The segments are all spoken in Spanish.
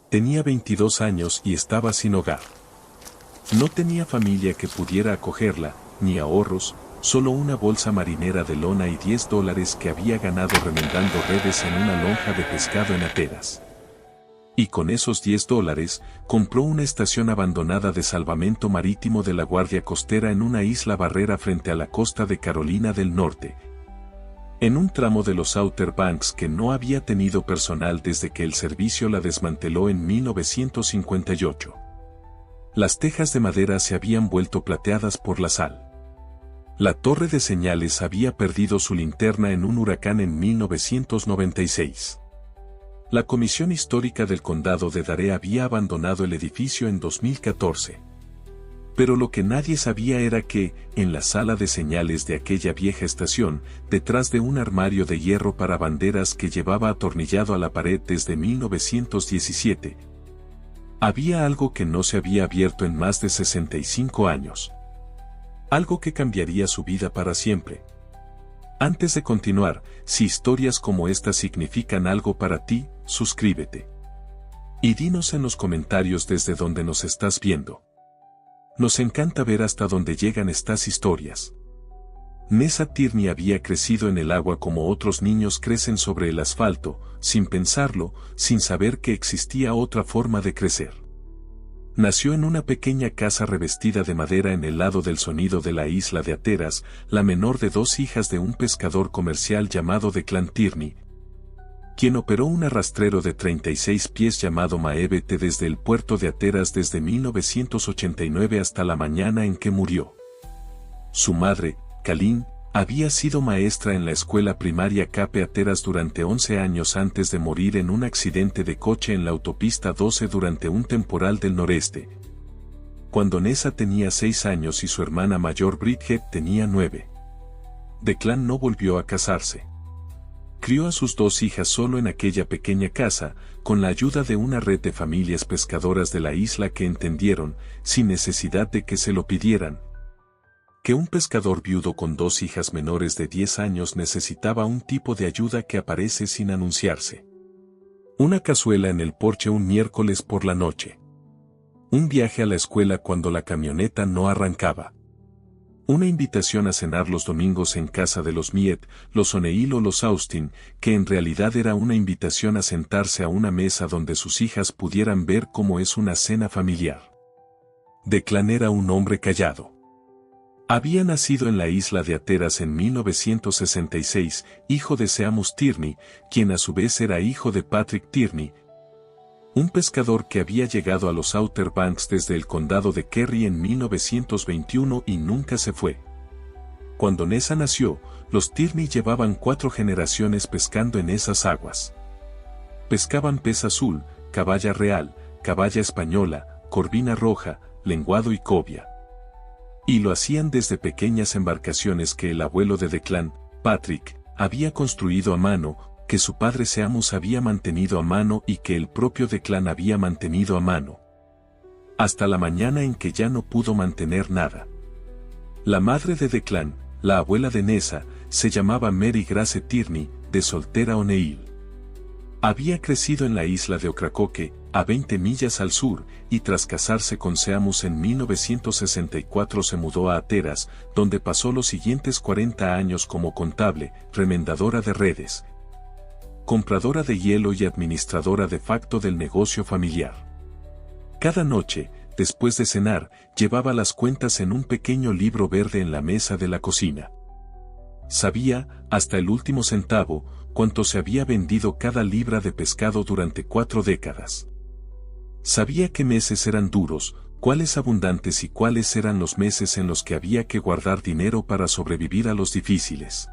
Tenía 22 años y estaba sin hogar. No tenía familia que pudiera acogerla, ni ahorros, solo una bolsa marinera de lona y $10 que había ganado remendando redes en una lonja de pescado en Ateras. Y con esos $10, compró una estación abandonada de salvamento marítimo de la Guardia Costera en una isla barrera frente a la costa de Carolina del Norte, en un tramo de los Outer Banks que no había tenido personal desde que el servicio la desmanteló en 1958. Las tejas de madera se habían vuelto plateadas por la sal. La torre de señales había perdido su linterna en un huracán en 1996. La Comisión Histórica del Condado de Dare había abandonado el edificio en 2014. Pero lo que nadie sabía era que, en la sala de señales de aquella vieja estación, detrás de un armario de hierro para banderas que llevaba atornillado a la pared desde 1917, había algo que no se había abierto en más de 65 años. Algo que cambiaría su vida para siempre. Antes de continuar, si historias como esta significan algo para ti, suscríbete. Y dinos en los comentarios desde donde nos estás viendo. Nos encanta ver hasta dónde llegan estas historias. Nessa Tierney había crecido en el agua como otros niños crecen sobre el asfalto, sin pensarlo, sin saber que existía otra forma de crecer. Nació en una pequeña casa revestida de madera en el lado del sonido de la isla de Ateras, la menor de 2 hijas de un pescador comercial llamado Declan Tierney, quien operó un arrastrero de 36 pies llamado Maebete desde el puerto de Ateras desde 1989 hasta la mañana en que murió. Su madre, Kalin, había sido maestra en la escuela primaria Cape Ateras durante 11 años antes de morir en un accidente de coche en la autopista 12 durante un temporal del noreste, cuando Nessa tenía 6 años y su hermana mayor Bridget tenía 9. Declan no volvió a casarse. Crió a sus 2 hijas solo en aquella pequeña casa, con la ayuda de una red de familias pescadoras de la isla que entendieron, sin necesidad de que se lo pidieran, que un pescador viudo con 2 hijas menores de 10 años necesitaba un tipo de ayuda que aparece sin anunciarse. Una cazuela en el porche un miércoles por la noche. Un viaje a la escuela cuando la camioneta no arrancaba. Una invitación a cenar los domingos en casa de los Miet, los O'Neill o los Austin, que en realidad era una invitación a sentarse a una mesa donde sus hijas pudieran ver cómo es una cena familiar. Declan era un hombre callado. Había nacido en la isla de Ateras en 1966, hijo de Seamus Tierney, quien a su vez era hijo de Patrick Tierney, un pescador que había llegado a los Outer Banks desde el condado de Kerry en 1921 y nunca se fue. Cuando Nessa nació, los Tierney llevaban 4 generaciones pescando en esas aguas. Pescaban pez azul, caballa real, caballa española, corvina roja, lenguado y cobia. Y lo hacían desde pequeñas embarcaciones que el abuelo de Declan, Patrick, había construido a mano, que su padre Seamus había mantenido a mano y que el propio Declan había mantenido a mano. Hasta la mañana en que ya no pudo mantener nada. La madre de Declan, la abuela de Nessa, se llamaba Mary Grace Tierney, de soltera O'Neill. Había crecido en la isla de Ocracoke, a 20 millas al sur, y tras casarse con Seamus en 1964 se mudó a Ateras, donde pasó los siguientes 40 años como contable, remendadora de redes, compradora de hielo y administradora de facto del negocio familiar. Cada noche, después de cenar, llevaba las cuentas en un pequeño libro verde en la mesa de la cocina. Sabía, hasta el último centavo, cuánto se había vendido cada libra de pescado durante 4 décadas. Sabía qué meses eran duros, cuáles abundantes y cuáles eran los meses en los que había que guardar dinero para sobrevivir a los difíciles.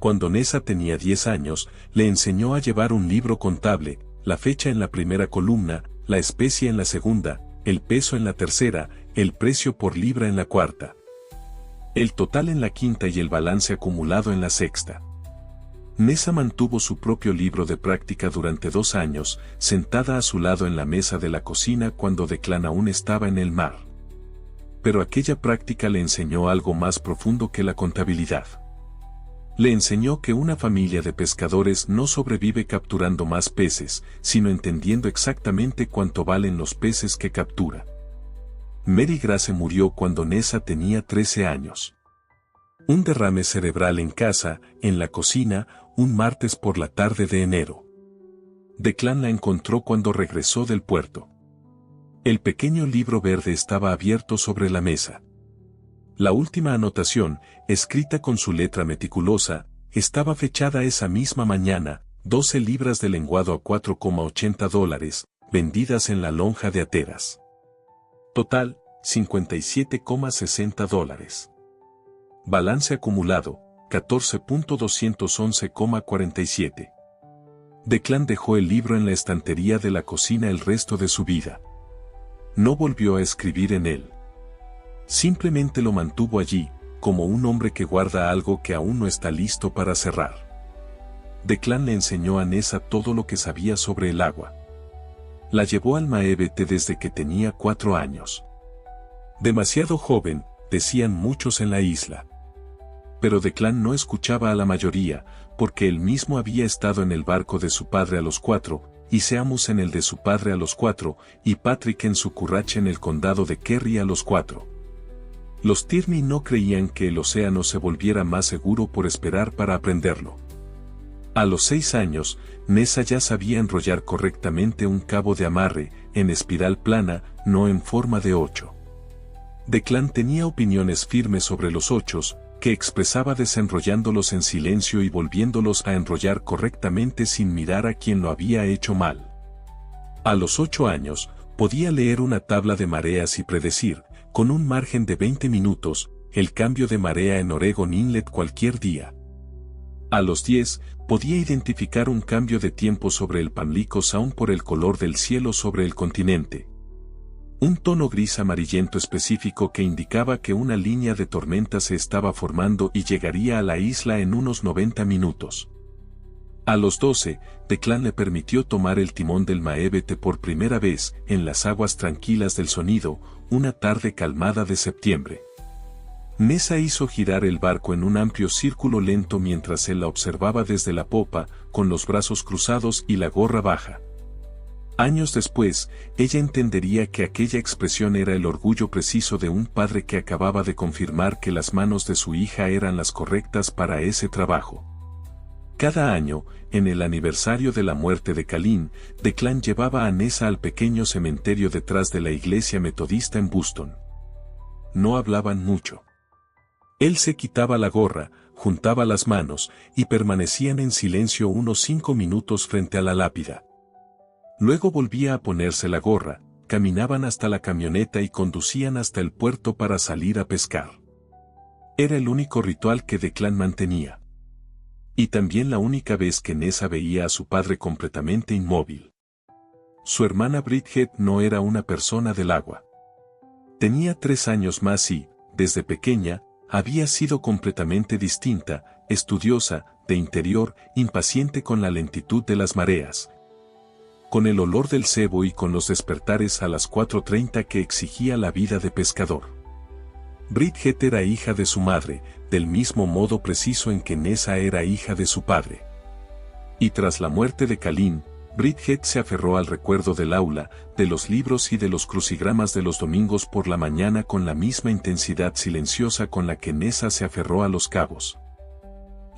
Cuando Nessa tenía 10 años, le enseñó a llevar un libro contable, la fecha en la primera columna, la especie en la segunda, el peso en la tercera, el precio por libra en la cuarta, el total en la quinta y el balance acumulado en la sexta. Nessa mantuvo su propio libro de práctica durante 2 años, sentada a su lado en la mesa de la cocina cuando Declan aún estaba en el mar. Pero aquella práctica le enseñó algo más profundo que la contabilidad. Le enseñó que una familia de pescadores no sobrevive capturando más peces, sino entendiendo exactamente cuánto valen los peces que captura. Mary Grace murió cuando Nessa tenía 13 años. Un derrame cerebral en casa, en la cocina, un martes por la tarde de enero. Declan la encontró cuando regresó del puerto. El pequeño libro verde estaba abierto sobre la mesa. La última anotación, escrita con su letra meticulosa, estaba fechada esa misma mañana, 12 libras de lenguado a $4,80, vendidas en la lonja de Ateras. Total, $57,60. Balance acumulado, 14.211,47. Declan dejó el libro en la estantería de la cocina el resto de su vida. No volvió a escribir en él. Simplemente lo mantuvo allí, como un hombre que guarda algo que aún no está listo para cerrar. Declan le enseñó a Nessa todo lo que sabía sobre el agua. La llevó al Maebete desde que tenía 4 años. Demasiado joven, decían muchos en la isla. Pero Declan no escuchaba a la mayoría, porque él mismo había estado en el barco de su padre a los 4, y Seamus en el de su padre a los 4, y Patrick en su currache en el condado de Kerry a los 4. Los Tierney no creían que el océano se volviera más seguro por esperar para aprenderlo. A los 6 años, Nessa ya sabía enrollar correctamente un cabo de amarre, en espiral plana, no en forma de 8. Declan tenía opiniones firmes sobre los 8, que expresaba desenrollándolos en silencio y volviéndolos a enrollar correctamente sin mirar a quien lo había hecho mal. A los 8 años, podía leer una tabla de mareas y predecir, con un margen de 20 minutos, el cambio de marea en Oregon Inlet cualquier día. A los 10, podía identificar un cambio de tiempo sobre el Pamlico Sound por el color del cielo sobre el continente. Un tono gris amarillento específico que indicaba que una línea de tormenta se estaba formando y llegaría a la isla en unos 90 minutos. A los 12, Declan le permitió tomar el timón del Maebete por primera vez en las aguas tranquilas del Sonido, una tarde calmada de septiembre. Nessa hizo girar el barco en un amplio círculo lento mientras él la observaba desde la popa, con los brazos cruzados y la gorra baja. Años después, ella entendería que aquella expresión era el orgullo preciso de un padre que acababa de confirmar que las manos de su hija eran las correctas para ese trabajo. Cada año, en el aniversario de la muerte de Calín, Declan llevaba a Nessa al pequeño cementerio detrás de la iglesia metodista en Buston. No hablaban mucho. Él se quitaba la gorra, juntaba las manos, y permanecían en silencio unos 5 minutos frente a la lápida. Luego volvía a ponerse la gorra, caminaban hasta la camioneta y conducían hasta el puerto para salir a pescar. Era el único ritual que Declan mantenía. Y también la única vez que Nessa veía a su padre completamente inmóvil. Su hermana Bridget no era una persona del agua. Tenía 3 años más y, desde pequeña, había sido completamente distinta, estudiosa, de interior, impaciente con la lentitud de las mareas, con el olor del cebo y con los despertares a las 4:30 que exigía la vida de pescador. Bridget era hija de su madre, del mismo modo preciso en que Nessa era hija de su padre. Y tras la muerte de Calín, Bridget se aferró al recuerdo del aula, de los libros y de los crucigramas de los domingos por la mañana con la misma intensidad silenciosa con la que Nessa se aferró a los cabos,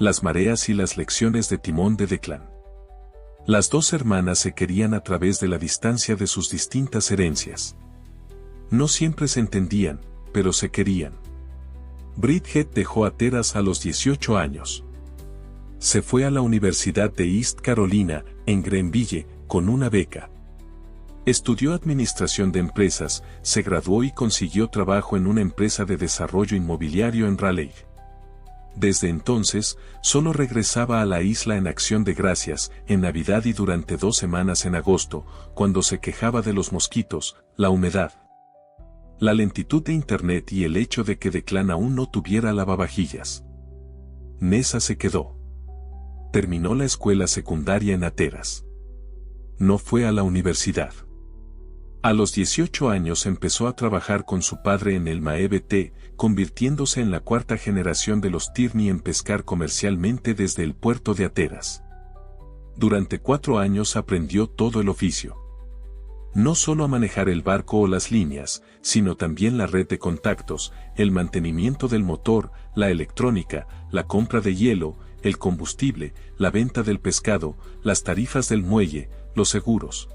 las mareas y las lecciones de timón de Declan. Las 2 hermanas se querían a través de la distancia de sus distintas herencias. No siempre se entendían, pero se querían. Bridget dejó Ateras a los 18 años. Se fue a la Universidad de East Carolina, en Greenville, con una beca. Estudió Administración de Empresas, se graduó y consiguió trabajo en una empresa de desarrollo inmobiliario en Raleigh. Desde entonces, solo regresaba a la isla en Acción de Gracias, en Navidad y durante 2 semanas en agosto, cuando se quejaba de los mosquitos, la humedad, la lentitud de Internet y el hecho de que Declan aún no tuviera lavavajillas. Nessa se quedó. Terminó la escuela secundaria en Ateras. No fue a la universidad. A los 18 años empezó a trabajar con su padre en el Maeve, convirtiéndose en la cuarta generación de los Tierney en pescar comercialmente desde el puerto de Hatteras. Durante 4 años aprendió todo el oficio. No solo a manejar el barco o las líneas, sino también la red de contactos, el mantenimiento del motor, la electrónica, la compra de hielo, el combustible, la venta del pescado, las tarifas del muelle, los seguros,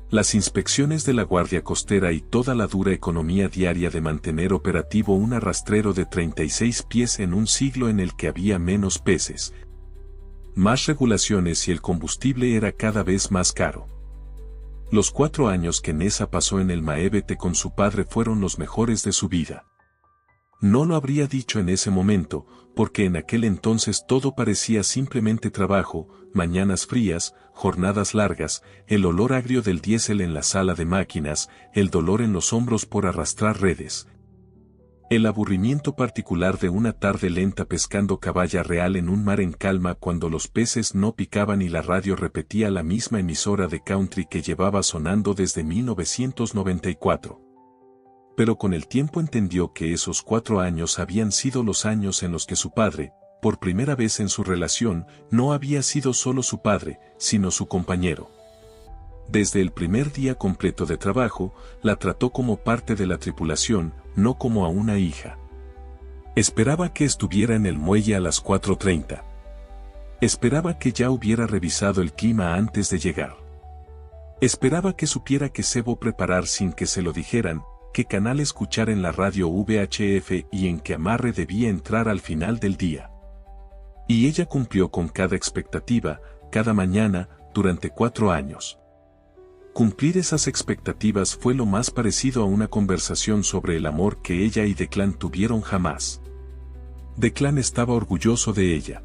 las inspecciones de la guardia costera y toda la dura economía diaria de mantener operativo un arrastrero de 36 pies en un siglo en el que había menos peces, más regulaciones y el combustible era cada vez más caro. Los 4 años que Nessa pasó en el Maeve con su padre fueron los mejores de su vida. No lo habría dicho en ese momento, porque en aquel entonces todo parecía simplemente trabajo, mañanas frías, jornadas largas, el olor agrio del diésel en la sala de máquinas, el dolor en los hombros por arrastrar redes. El aburrimiento particular de una tarde lenta pescando caballa real en un mar en calma cuando los peces no picaban y la radio repetía la misma emisora de country que llevaba sonando desde 1994. Pero con el tiempo entendió que esos 4 años habían sido los años en los que su padre, por primera vez en su relación, no había sido solo su padre, sino su compañero. Desde el primer día completo de trabajo, la trató como parte de la tripulación, no como a una hija. Esperaba que estuviera en el muelle a las 4:30. Esperaba que ya hubiera revisado el clima antes de llegar. Esperaba que supiera qué cebo preparar sin que se lo dijeran, qué canal escuchar en la radio VHF y en qué amarre debía entrar al final del día. Y ella cumplió con cada expectativa, cada mañana, durante 4 años. Cumplir esas expectativas fue lo más parecido a una conversación sobre el amor que ella y Declan tuvieron jamás. Declan estaba orgulloso de ella.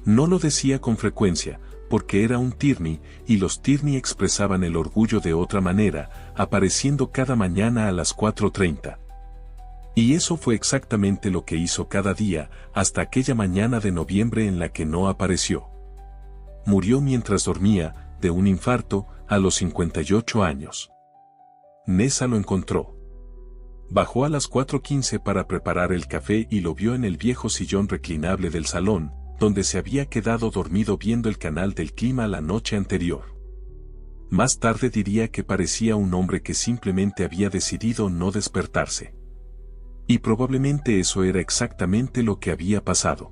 No lo decía con frecuencia, porque era un Tierney, y los Tierney expresaban el orgullo de otra manera, apareciendo cada mañana a las 4:30. Y eso fue exactamente lo que hizo cada día, hasta aquella mañana de noviembre en la que no apareció. Murió mientras dormía, de un infarto, a los 58 años. Nessa lo encontró. Bajó a las 4:15 para preparar el café y lo vio en el viejo sillón reclinable del salón, donde se había quedado dormido viendo el canal del clima la noche anterior. Más tarde diría que parecía un hombre que simplemente había decidido no despertarse. Y probablemente eso era exactamente lo que había pasado.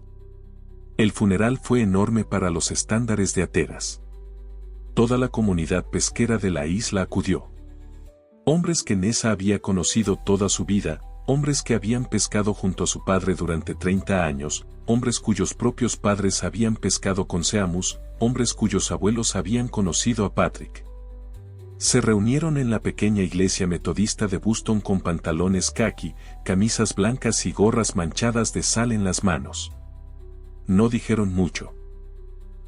El funeral fue enorme para los estándares de Hatteras. Toda la comunidad pesquera de la isla acudió. Hombres que Nessa había conocido toda su vida, hombres que habían pescado junto a su padre durante 30 años, hombres cuyos propios padres habían pescado con Seamus, hombres cuyos abuelos habían conocido a Patrick. Se reunieron en la pequeña iglesia metodista de Buston con pantalones khaki, camisas blancas y gorras manchadas de sal en las manos. No dijeron mucho.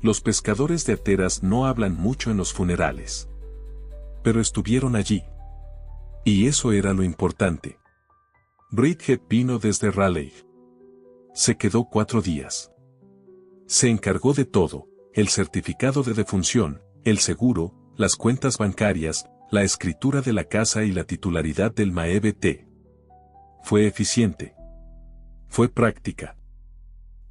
Los pescadores de Hatteras no hablan mucho en los funerales. Pero estuvieron allí. Y eso era lo importante. Bridget vino desde Raleigh. Se quedó 4 días. Se encargó de todo, el certificado de defunción, el seguro, las cuentas bancarias, la escritura de la casa y la titularidad del Maeve. Fue eficiente. Fue práctica.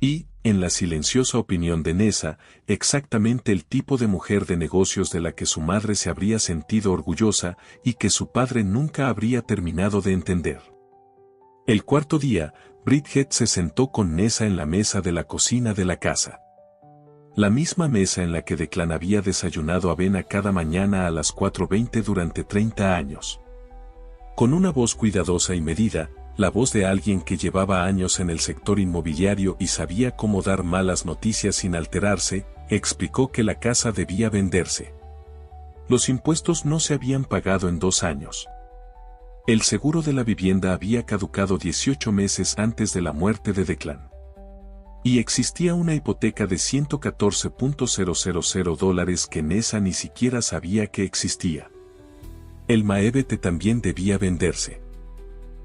Y, en la silenciosa opinión de Nessa, exactamente el tipo de mujer de negocios de la que su madre se habría sentido orgullosa y que su padre nunca habría terminado de entender. El 4.º día, Bridget se sentó con Nessa en la mesa de la cocina de la casa. La misma mesa en la que Declan había desayunado avena cada mañana a las 4:20 durante 30 años. Con una voz cuidadosa y medida, la voz de alguien que llevaba años en el sector inmobiliario y sabía cómo dar malas noticias sin alterarse, explicó que la casa debía venderse. Los impuestos no se habían pagado en 2 años. El seguro de la vivienda había caducado 18 meses antes de la muerte de Declan. Y existía una hipoteca de $114,000 que Nessa ni siquiera sabía que existía. El Maeve también debía venderse.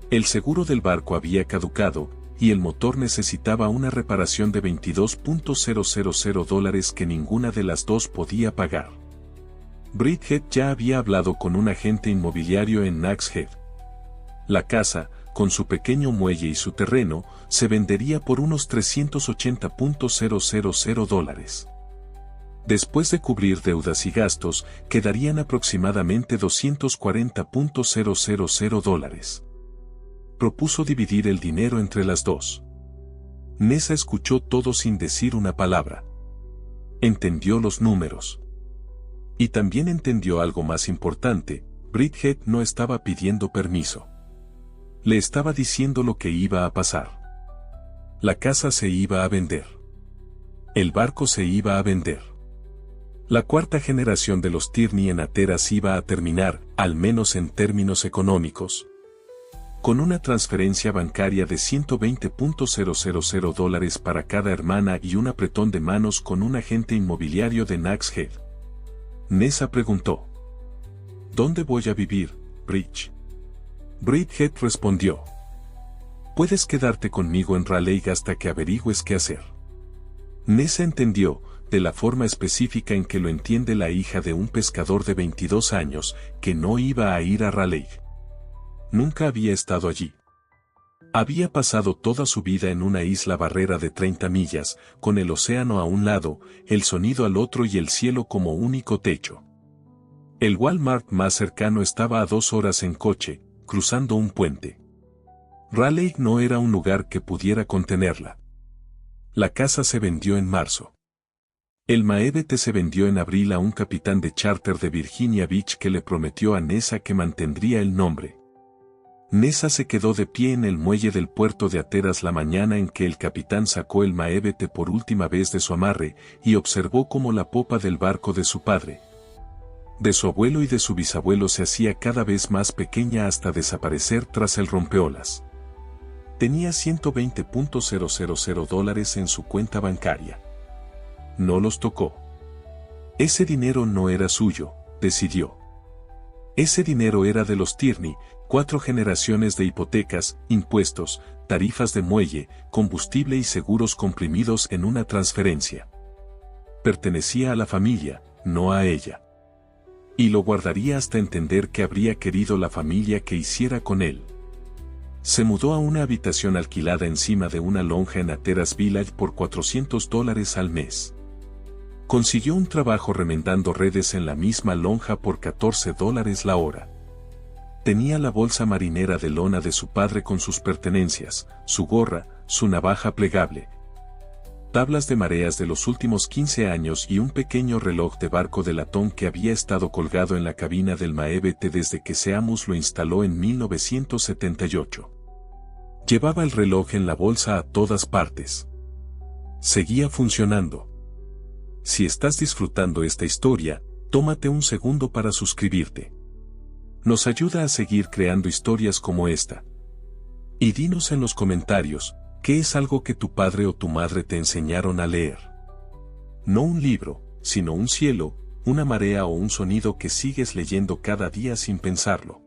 El seguro del barco había caducado, y el motor necesitaba una reparación de $22,000 que ninguna de las dos podía pagar. Bridget ya había hablado con un agente inmobiliario en Nags Head. La casa, con su pequeño muelle y su terreno, se vendería por unos $380,000. Después de cubrir deudas y gastos, quedarían aproximadamente $240,000. Propuso dividir el dinero entre las dos. Nessa escuchó todo sin decir una palabra. Entendió los números. Y también entendió algo más importante: Bridget no estaba pidiendo permiso. Le estaba diciendo lo que iba a pasar. La casa se iba a vender. El barco se iba a vender. La cuarta generación de los Tierney en Hatteras iba a terminar, al menos en términos económicos, con una transferencia bancaria de $120,000 para cada hermana y un apretón de manos con un agente inmobiliario de Nags Head. Nessa preguntó: ¿Dónde voy a vivir, Bridge? Bridget respondió: puedes quedarte conmigo en Raleigh hasta que averigües qué hacer. Nessa entendió, de la forma específica en que lo entiende la hija de un pescador de 22 años, que no iba a ir a Raleigh. Nunca había estado allí. Había pasado toda su vida en una isla barrera de 30 millas, con el océano a un lado, el sonido al otro y el cielo como único techo. El Walmart más cercano estaba a 2 horas en coche, cruzando un puente. Raleigh no era un lugar que pudiera contenerla. La casa se vendió en marzo. El Maebete se vendió en abril a un capitán de charter de Virginia Beach que le prometió a Nessa que mantendría el nombre. Nessa se quedó de pie en el muelle del puerto de Hatteras la mañana en que el capitán sacó el Maebete por última vez de su amarre y observó cómo la popa del barco de su padre, de su abuelo y de su bisabuelo se hacía cada vez más pequeña hasta desaparecer tras el rompeolas. Tenía $120,000 en su cuenta bancaria. No los tocó. Ese dinero no era suyo, decidió. Ese dinero era de los Tierney, 4 generaciones de hipotecas, impuestos, tarifas de muelle, combustible y seguros comprimidos en una transferencia. Pertenecía a la familia, no a ella. Y lo guardaría hasta entender qué habría querido la familia que hiciera con él. Se mudó a una habitación alquilada encima de una lonja en Hatteras Village por $400 al mes. Consiguió un trabajo remendando redes en la misma lonja por $14 la hora. Tenía la bolsa marinera de lona de su padre con sus pertenencias, su gorra, su navaja plegable, tablas de mareas de los últimos 15 años y un pequeño reloj de barco de latón que había estado colgado en la cabina del Maebete desde que Seamus lo instaló en 1978. Llevaba el reloj en la bolsa a todas partes. Seguía funcionando. Si estás disfrutando esta historia, tómate un segundo para suscribirte. Nos ayuda a seguir creando historias como esta. Y dinos en los comentarios, ¿qué es algo que tu padre o tu madre te enseñaron a leer? No un libro, sino un cielo, una marea o un sonido que sigues leyendo cada día sin pensarlo.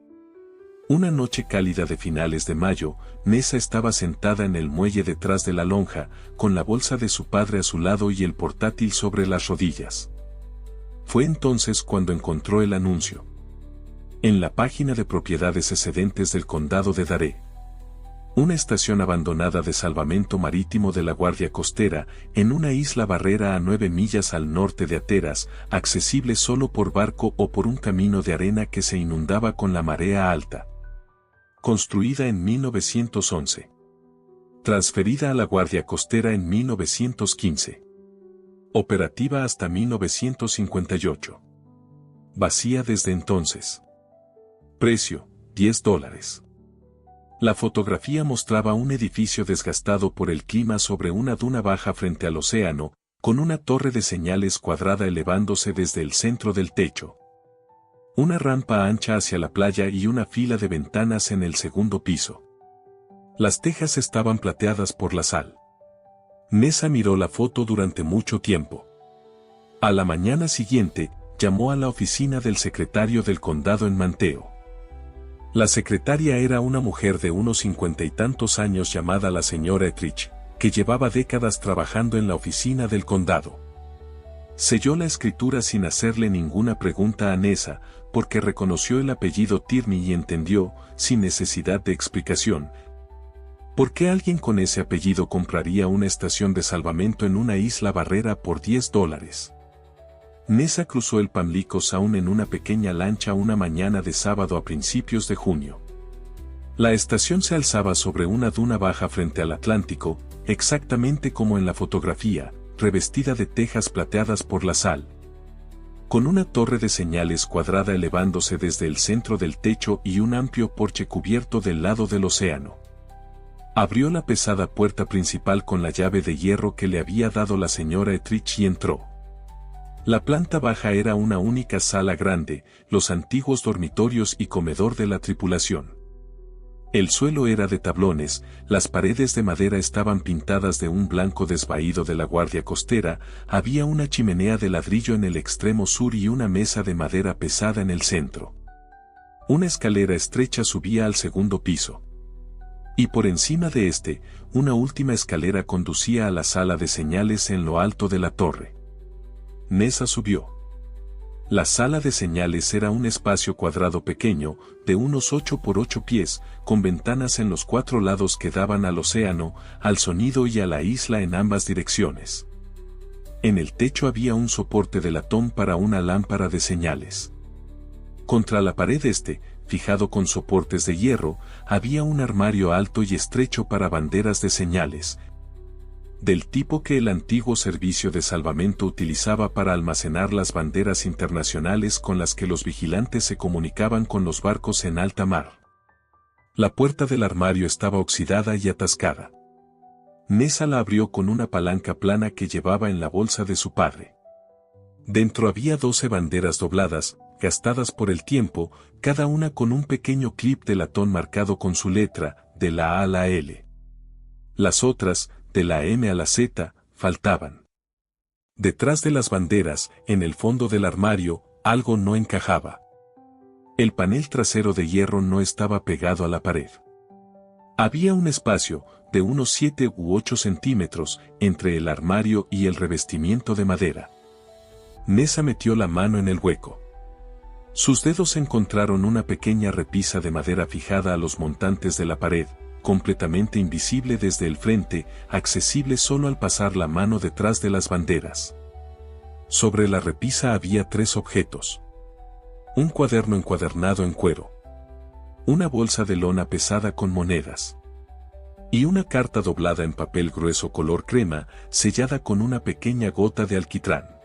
Una noche cálida de finales de mayo, Nessa estaba sentada en el muelle detrás de la lonja, con la bolsa de su padre a su lado y el portátil sobre las rodillas. Fue entonces cuando encontró el anuncio. En la página de propiedades excedentes del condado de Dare. Una estación abandonada de salvamento marítimo de la Guardia Costera, en una isla barrera a 9 millas al norte de Hatteras, accesible solo por barco o por un camino de arena que se inundaba con la marea alta. Construida en 1911. Transferida a la Guardia Costera en 1915. Operativa hasta 1958. Vacía desde entonces. Precio, $10. La fotografía mostraba un edificio desgastado por el clima sobre una duna baja frente al océano, con una torre de señales cuadrada elevándose desde el centro del techo. Una rampa ancha hacia la playa y una fila de ventanas en el segundo piso. Las tejas estaban plateadas por la sal. Nessa miró la foto durante mucho tiempo. A la mañana siguiente, llamó a la oficina del secretario del condado en Manteo. La secretaria era una mujer de unos 50 y tantos años llamada la señora Etrich, que llevaba décadas trabajando en la oficina del condado. Selló la escritura sin hacerle ninguna pregunta a Nessa, porque reconoció el apellido Tierney y entendió, sin necesidad de explicación, por qué alguien con ese apellido compraría una estación de salvamento en una isla barrera por $10. Nessa cruzó el Pamlico Sound en una pequeña lancha una mañana de sábado a principios de junio. La estación se alzaba sobre una duna baja frente al Atlántico, exactamente como en la fotografía, revestida de tejas plateadas por la sal, con una torre de señales cuadrada elevándose desde el centro del techo y un amplio porche cubierto del lado del océano. Abrió la pesada puerta principal con la llave de hierro que le había dado la señora Etrich y entró. La planta baja era una única sala grande, los antiguos dormitorios y comedor de la tripulación. El suelo era de tablones, las paredes de madera estaban pintadas de un blanco desvaído de la guardia costera, había una chimenea de ladrillo en el extremo sur y una mesa de madera pesada en el centro. Una escalera estrecha subía al segundo piso. Y por encima de este, una última escalera conducía a la sala de señales en lo alto de la torre. Nessa subió. La sala de señales era un espacio cuadrado pequeño, de unos 8 por 8 pies, con ventanas en los 4 lados que daban al océano, al sonido y a la isla en ambas direcciones. En el techo había un soporte de latón para una lámpara de señales. Contra la pared fijado con soportes de hierro, había un armario alto y estrecho para banderas de señales, del tipo que el antiguo servicio de salvamento utilizaba para almacenar las banderas internacionales con las que los vigilantes se comunicaban con los barcos en alta mar. La puerta del armario estaba oxidada y atascada. Nessa la abrió con una palanca plana que llevaba en la bolsa de su padre. Dentro había 12 banderas dobladas, gastadas por el tiempo, cada una con un pequeño clip de latón marcado con su letra, de la A a la L. Las otras, de la M a la Z, faltaban. Detrás de las banderas, en el fondo del armario, algo no encajaba. El panel trasero de hierro no estaba pegado a la pared. Había un espacio, de unos 7 u 8 centímetros, entre el armario y el revestimiento de madera. Nessa metió la mano en el hueco. Sus dedos encontraron una pequeña repisa de madera fijada a los montantes de la pared, completamente invisible desde el frente, accesible solo al pasar la mano detrás de las banderas. Sobre la repisa había 3 objetos. Un cuaderno encuadernado en cuero. Una bolsa de lona pesada con monedas. Y una carta doblada en papel grueso color crema, sellada con una pequeña gota de alquitrán.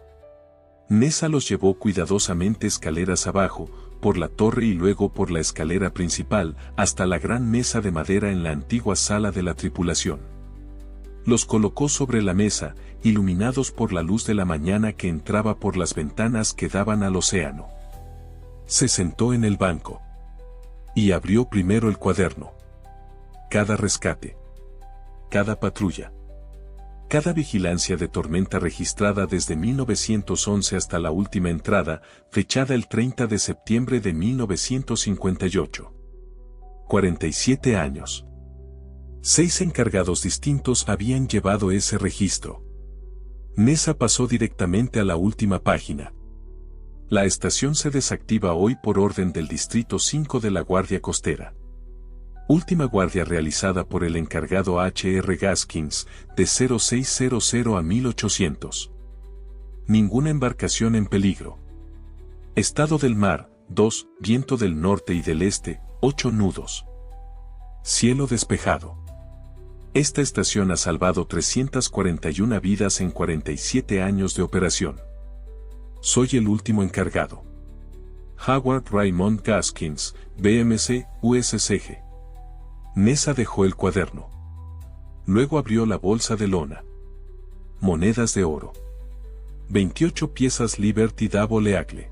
Nessa los llevó cuidadosamente escaleras abajo, por la torre y luego por la escalera principal, hasta la gran mesa de madera en la antigua sala de la tripulación. Los colocó sobre la mesa, iluminados por la luz de la mañana que entraba por las ventanas que daban al océano. Se sentó en el banco. Y abrió primero el cuaderno. Cada rescate. Cada patrulla. Cada vigilancia de tormenta registrada desde 1911 hasta la última entrada, fechada el 30 de septiembre de 1958. 47 años. 6 encargados distintos habían llevado ese registro. Nessa pasó directamente a la última página. La estación se desactiva hoy por orden del Distrito 5 de la Guardia Costera. Última guardia realizada por el encargado H.R. Gaskins, de 0600 a 1800. Ninguna embarcación en peligro. Estado del mar, 2, viento del norte y del este, 8 nudos. Cielo despejado. Esta estación ha salvado 341 vidas en 47 años de operación. Soy el último encargado. Howard Raymond Gaskins, BMC, USCG. Nessa dejó el cuaderno. Luego abrió la bolsa de lona. Monedas de oro. 28 piezas Liberty Double Eagle.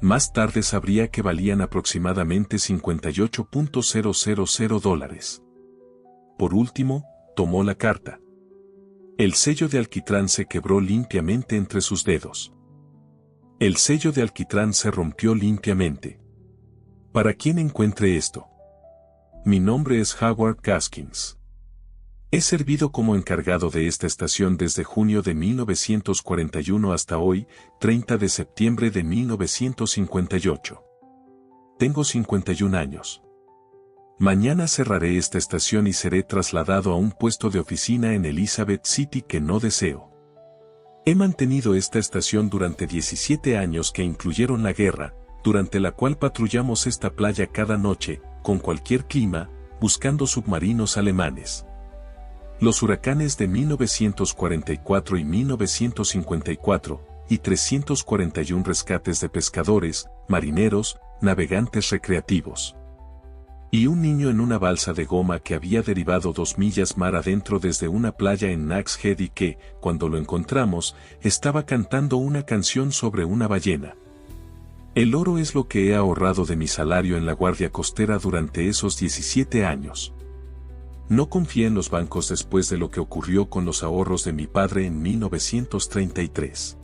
Más tarde sabría que valían aproximadamente $58.000. Por último, tomó la carta. El sello de alquitrán se quebró limpiamente entre sus dedos. El sello de alquitrán se rompió limpiamente. ¿Para quién encuentre esto? Mi nombre es Howard Gaskins. He servido como encargado de esta estación desde junio de 1941 hasta hoy, 30 de septiembre de 1958. Tengo 51 años. Mañana cerraré esta estación y seré trasladado a un puesto de oficina en Elizabeth City que no deseo. He mantenido esta estación durante 17 años que incluyeron la guerra, durante la cual patrullamos esta playa cada noche, con cualquier clima, buscando submarinos alemanes. Los huracanes de 1944 y 1954, y 341 rescates de pescadores, marineros, navegantes recreativos. Y un niño en una balsa de goma que había derivado 2 millas mar adentro desde una playa en Nags Head y que, cuando lo encontramos, estaba cantando una canción sobre una ballena. El oro es lo que he ahorrado de mi salario en la Guardia Costera durante esos 17 años. No confié en los bancos después de lo que ocurrió con los ahorros de mi padre en 1933.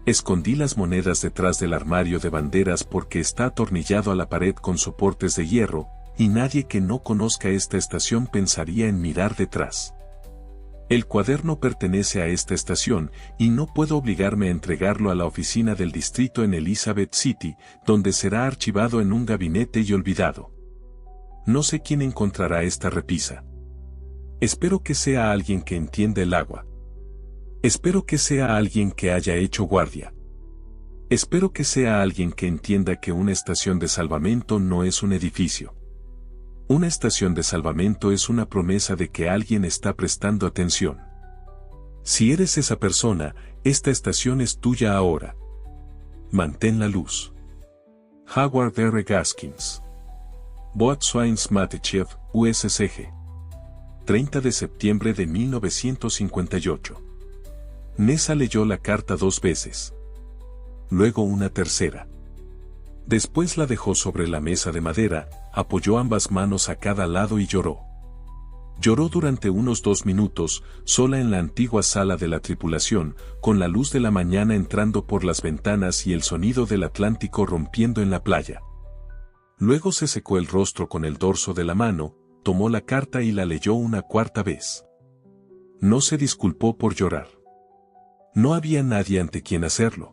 Escondí las monedas detrás del armario de banderas porque está atornillado a la pared con soportes de hierro, y nadie que no conozca esta estación pensaría en mirar detrás. El cuaderno pertenece a esta estación y no puedo obligarme a entregarlo a la oficina del distrito en Elizabeth City, donde será archivado en un gabinete y olvidado. No sé quién encontrará esta repisa. Espero que sea alguien que entienda el agua. Espero que sea alguien que haya hecho guardia. Espero que sea alguien que entienda que una estación de salvamento no es un edificio. Una estación de salvamento es una promesa de que alguien está prestando atención. Si eres esa persona, esta estación es tuya ahora. Mantén la luz. Howard R. Gaskins. Boatswain Matechev, USCG. 30 de septiembre de 1958. Nessa leyó la carta 2 veces. Luego una tercera. Después la dejó sobre la mesa de madera, apoyó ambas manos a cada lado y lloró. Lloró durante unos 2 minutos, sola en la antigua sala de la tripulación, con la luz de la mañana entrando por las ventanas y el sonido del Atlántico rompiendo en la playa. Luego se secó el rostro con el dorso de la mano, tomó la carta y la leyó una 4ª vez. No se disculpó por llorar. No había nadie ante quien hacerlo.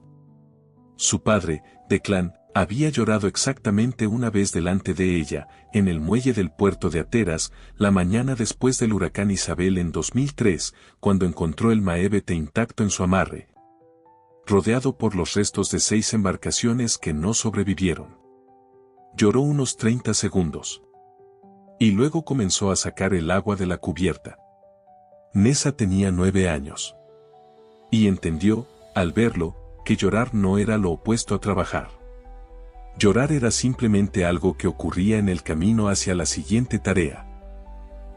Su padre, Declan, había llorado exactamente una vez delante de ella, en el muelle del puerto de Ateras, la mañana después del huracán Isabel en 2003, cuando encontró el Maebete intacto en su amarre, rodeado por los restos de 6 embarcaciones que no sobrevivieron. Lloró unos 30 segundos. Y luego comenzó a sacar el agua de la cubierta. Nessa tenía 9 años. Y entendió, al verlo, que llorar no era lo opuesto a trabajar. Llorar era simplemente algo que ocurría en el camino hacia la siguiente tarea.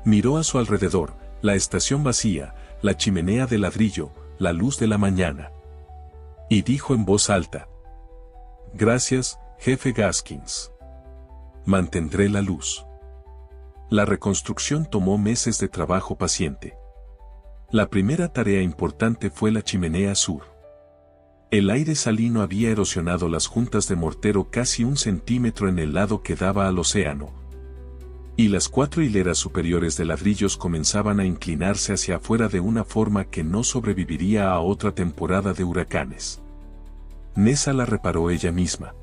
Miró a su alrededor, la estación vacía, la chimenea de ladrillo, la luz de la mañana. Y dijo en voz alta: «Gracias, jefe Gaskins. Mantendré la luz». La reconstrucción tomó meses de trabajo paciente. La primera tarea importante fue la chimenea sur. El aire salino había erosionado las juntas de mortero casi 1 centímetro en el lado que daba al océano. Y las 4 hileras superiores de ladrillos comenzaban a inclinarse hacia afuera de una forma que no sobreviviría a otra temporada de huracanes. Nessa la reparó ella misma.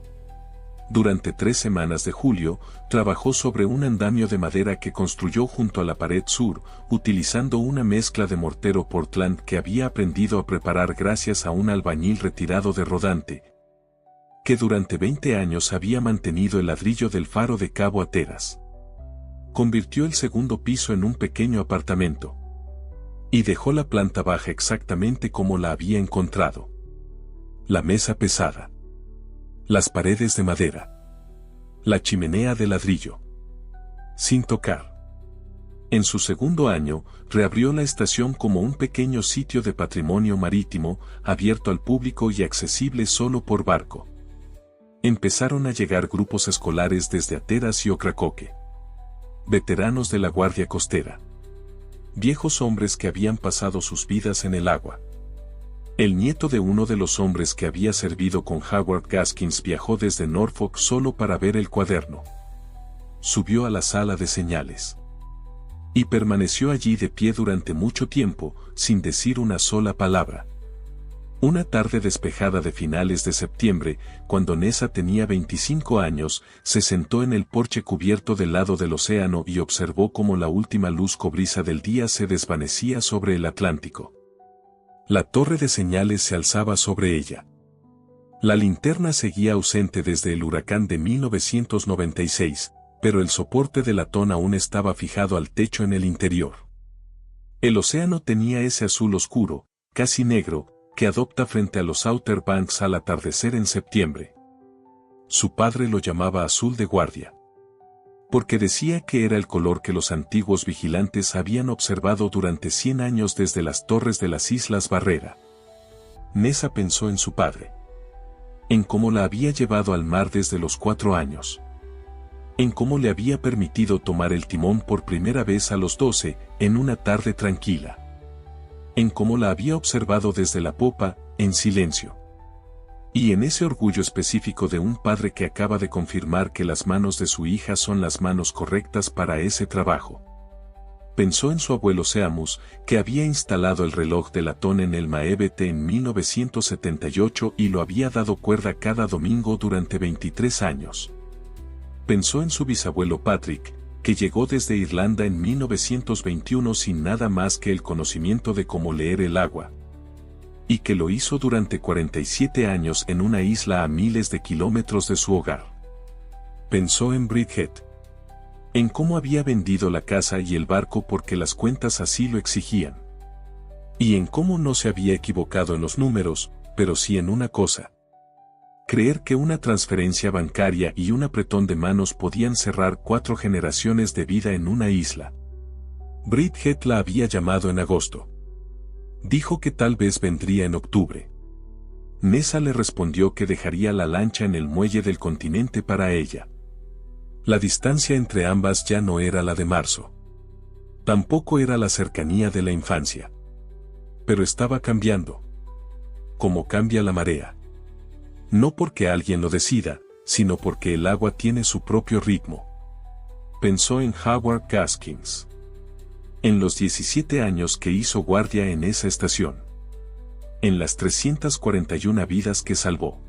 Durante 3 semanas de julio, trabajó sobre un andamio de madera que construyó junto a la pared sur, utilizando una mezcla de mortero Portland que había aprendido a preparar gracias a un albañil retirado de Rodante, que durante 20 años había mantenido el ladrillo del faro de Cabo Hatteras. Convirtió el segundo piso en un pequeño apartamento. Y dejó la planta baja exactamente como la había encontrado. La mesa pesada. Las paredes de madera. La chimenea de ladrillo. Sin tocar. En su segundo año, reabrió la estación como un pequeño sitio de patrimonio marítimo, abierto al público y accesible solo por barco. Empezaron a llegar grupos escolares desde Hatteras y Ocracoke. Veteranos de la Guardia Costera. Viejos hombres que habían pasado sus vidas en el agua. El nieto de uno de los hombres que había servido con Howard Gaskins viajó desde Norfolk solo para ver el cuaderno. Subió a la sala de señales. Y permaneció allí de pie durante mucho tiempo, sin decir una sola palabra. Una tarde despejada de finales de septiembre, cuando Nessa tenía 25 años, se sentó en el porche cubierto del lado del océano y observó cómo la última luz cobriza del día se desvanecía sobre el Atlántico. La torre de señales se alzaba sobre ella. La linterna seguía ausente desde el huracán de 1996, pero el soporte de latón aún estaba fijado al techo en el interior. El océano tenía ese azul oscuro, casi negro, que adopta frente a los Outer Banks al atardecer en septiembre. Su padre lo llamaba azul de guardia, porque decía que era el color que los antiguos vigilantes habían observado durante 100 años desde las torres de las Islas Barrera. Nessa pensó en su padre, en cómo la había llevado al mar desde los 4 años, en cómo le había permitido tomar el timón por primera vez a los 12, en una tarde tranquila, en cómo la había observado desde la popa, en silencio. Y en ese orgullo específico de un padre que acaba de confirmar que las manos de su hija son las manos correctas para ese trabajo. Pensó en su abuelo Seamus, que había instalado el reloj de latón en el Maevet en 1978 y lo había dado cuerda cada domingo durante 23 años. Pensó en su bisabuelo Patrick, que llegó desde Irlanda en 1921 sin nada más que el conocimiento de cómo leer el agua, y que lo hizo durante 47 años en una isla a miles de kilómetros de su hogar. Pensó en Bridget, en cómo había vendido la casa y el barco porque las cuentas así lo exigían, y en cómo no se había equivocado en los números, pero sí en una cosa: creer que una transferencia bancaria y un apretón de manos podían cerrar 4 generaciones de vida en una isla. Bridget la había llamado en agosto. Dijo que tal vez vendría en octubre. Nessa le respondió que dejaría la lancha en el muelle del continente para ella. La distancia entre ambas ya no era la de marzo. Tampoco era la cercanía de la infancia. Pero estaba cambiando. Como cambia la marea. No porque alguien lo decida, sino porque el agua tiene su propio ritmo. Pensó en Howard Gaskins, en los 17 años que hizo guardia en esa estación, en las 341 vidas que salvó,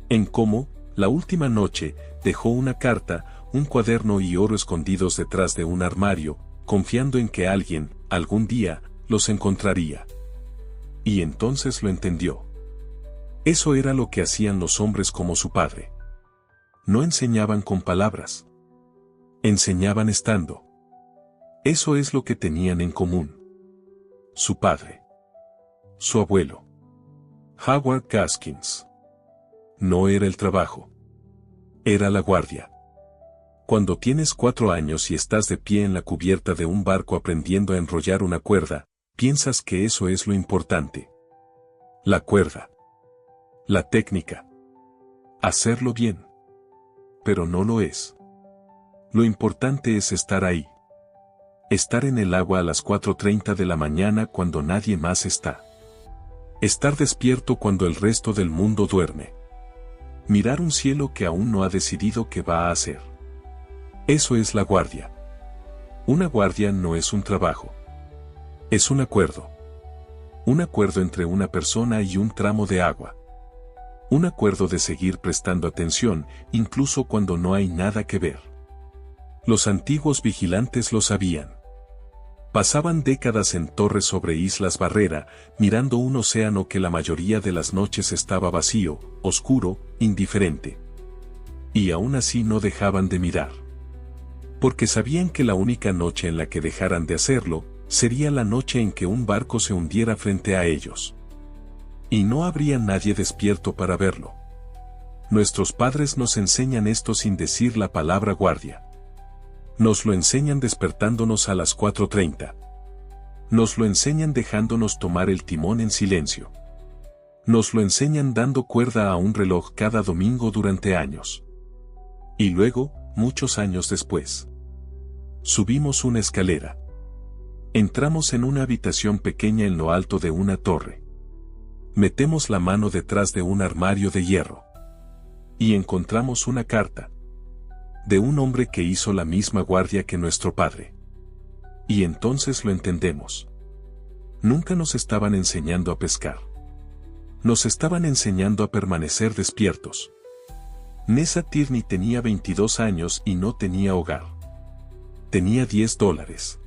en cómo, la última noche, dejó una carta, un cuaderno y oro escondidos detrás de un armario, confiando en que alguien, algún día, los encontraría. Y entonces lo entendió. Eso era lo que hacían los hombres como su padre. No enseñaban con palabras. Enseñaban estando. Eso es lo que tenían en común. Su padre. Su abuelo. Howard Gaskins. No era el trabajo. Era la guardia. Cuando tienes 4 años y estás de pie en la cubierta de un barco aprendiendo a enrollar una cuerda, piensas que eso es lo importante. La cuerda. La técnica. Hacerlo bien. Pero no lo es. Lo importante es estar ahí. Estar en el agua a las 4:30 de la mañana cuando nadie más está. Estar despierto cuando el resto del mundo duerme. Mirar un cielo que aún no ha decidido qué va a hacer. Eso es la guardia. Una guardia no es un trabajo. Es un acuerdo. Un acuerdo entre una persona y un tramo de agua. Un acuerdo de seguir prestando atención, incluso cuando no hay nada que ver. Los antiguos vigilantes lo sabían. Pasaban décadas en torres sobre Islas Barrera, mirando un océano que la mayoría de las noches estaba vacío, oscuro, indiferente. Y aún así no dejaban de mirar. Porque sabían que la única noche en la que dejaran de hacerlo, sería la noche en que un barco se hundiera frente a ellos. Y no habría nadie despierto para verlo. Nuestros padres nos enseñan esto sin decir la palabra guardia. Nos lo enseñan despertándonos a las 4:30. Nos lo enseñan dejándonos tomar el timón en silencio. Nos lo enseñan dando cuerda a un reloj cada domingo durante años. Y luego, muchos años después, subimos una escalera. Entramos en una habitación pequeña en lo alto de una torre. Metemos la mano detrás de un armario de hierro. Y encontramos una carta. De un hombre que hizo la misma guardia que nuestro padre. Y entonces lo entendemos. Nunca nos estaban enseñando a pescar. Nos estaban enseñando a permanecer despiertos. Nessa Tierney tenía 22 años y no tenía hogar. Tenía $10.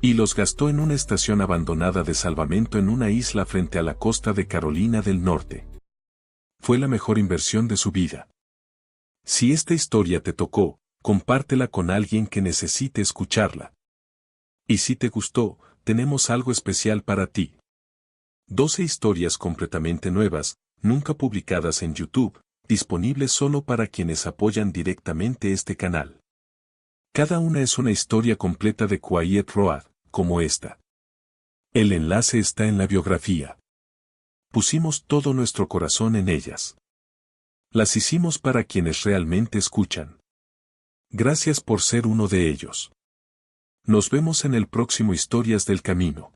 Y los gastó en una estación abandonada de salvamento en una isla frente a la costa de Carolina del Norte. Fue la mejor inversión de su vida. Si esta historia te tocó, compártela con alguien que necesite escucharla. Y si te gustó, tenemos algo especial para ti. 12 historias completamente nuevas, nunca publicadas en YouTube, disponibles solo para quienes apoyan directamente este canal. Cada una es una historia completa de Quiet Road, como esta. El enlace está en la biografía. Pusimos todo nuestro corazón en ellas. Las hicimos para quienes realmente escuchan. Gracias por ser uno de ellos. Nos vemos en el próximo Historias del Camino.